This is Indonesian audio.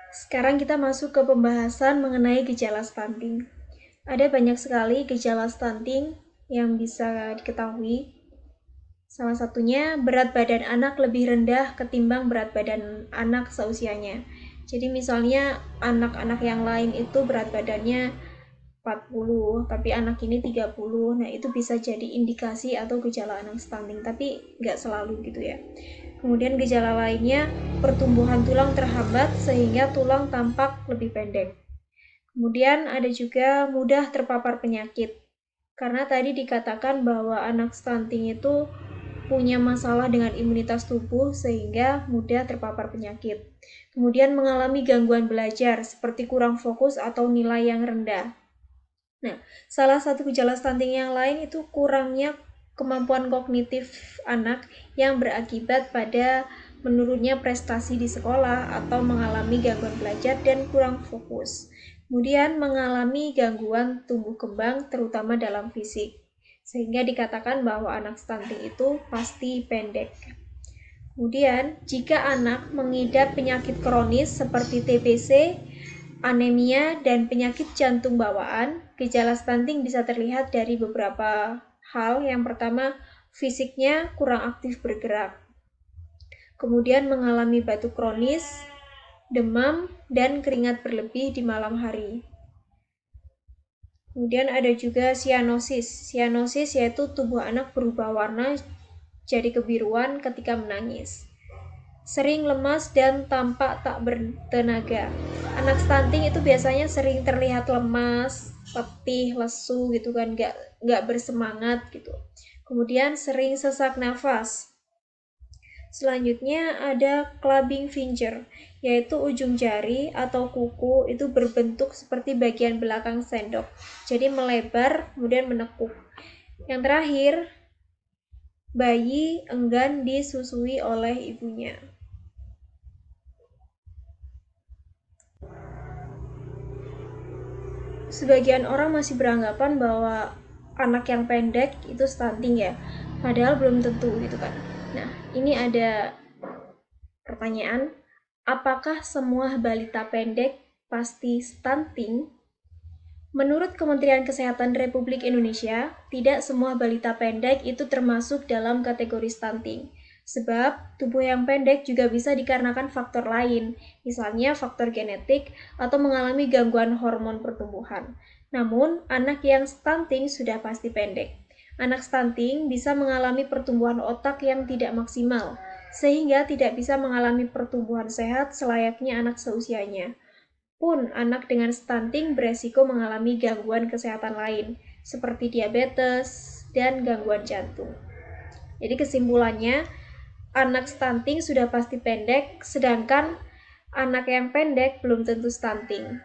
Sekarang kita masuk ke pembahasan mengenai gejala stunting. Ada banyak sekali gejala stunting yang bisa diketahui. Salah satunya berat badan anak lebih rendah ketimbang berat badan anak seusianya. Jadi misalnya anak-anak yang lain itu berat badannya 40, tapi anak ini 30. Nah, itu bisa jadi indikasi atau gejala anak stunting, tapi nggak selalu gitu ya. Kemudian gejala lainnya, pertumbuhan tulang terhambat sehingga tulang tampak lebih pendek. Kemudian ada juga mudah terpapar penyakit. Karena tadi dikatakan bahwa anak stunting itu punya masalah dengan imunitas tubuh sehingga mudah terpapar penyakit. Kemudian mengalami gangguan belajar seperti kurang fokus atau nilai yang rendah. Nah, salah satu gejala stunting yang lain itu kurangnya kemampuan kognitif anak yang berakibat pada menurunnya prestasi di sekolah atau mengalami gangguan belajar dan kurang fokus. Kemudian mengalami gangguan tumbuh kembang terutama dalam fisik. Sehingga dikatakan bahwa anak stunting itu pasti pendek. Kemudian, jika anak mengidap penyakit kronis seperti TBC, anemia, dan penyakit jantung bawaan, gejala stunting bisa terlihat dari beberapa hal. Yang pertama, fisiknya kurang aktif bergerak. Kemudian mengalami batuk kronis, demam, dan keringat berlebih di malam hari. Kemudian ada juga sianosis. Sianosis yaitu tubuh anak berubah warna jadi kebiruan ketika menangis. Sering lemas dan tampak tak bertenaga. Anak stunting itu biasanya sering terlihat lemas, letih, lesu gitu kan, nggak bersemangat gitu. Kemudian sering sesak nafas. Selanjutnya ada clubbing finger, yaitu ujung jari atau kuku itu berbentuk seperti bagian belakang sendok. Jadi melebar kemudian menekuk. Yang terakhir, bayi enggan disusui oleh ibunya. Sebagian orang masih beranggapan bahwa anak yang pendek itu stunting ya, padahal belum tentu gitu kan. Nah, ini ada pertanyaan, apakah semua balita pendek pasti stunting? Menurut Kementerian Kesehatan Republik Indonesia, tidak semua balita pendek itu termasuk dalam kategori stunting. Sebab tubuh yang pendek juga bisa dikarenakan faktor lain, misalnya faktor genetik atau mengalami gangguan hormon pertumbuhan. Namun, anak yang stunting sudah pasti pendek. Anak stunting bisa mengalami pertumbuhan otak yang tidak maksimal, sehingga tidak bisa mengalami pertumbuhan sehat selayaknya anak seusianya. Pun anak dengan stunting beresiko mengalami gangguan kesehatan lain, seperti diabetes dan gangguan jantung. Jadi kesimpulannya, anak stunting sudah pasti pendek, sedangkan anak yang pendek belum tentu stunting.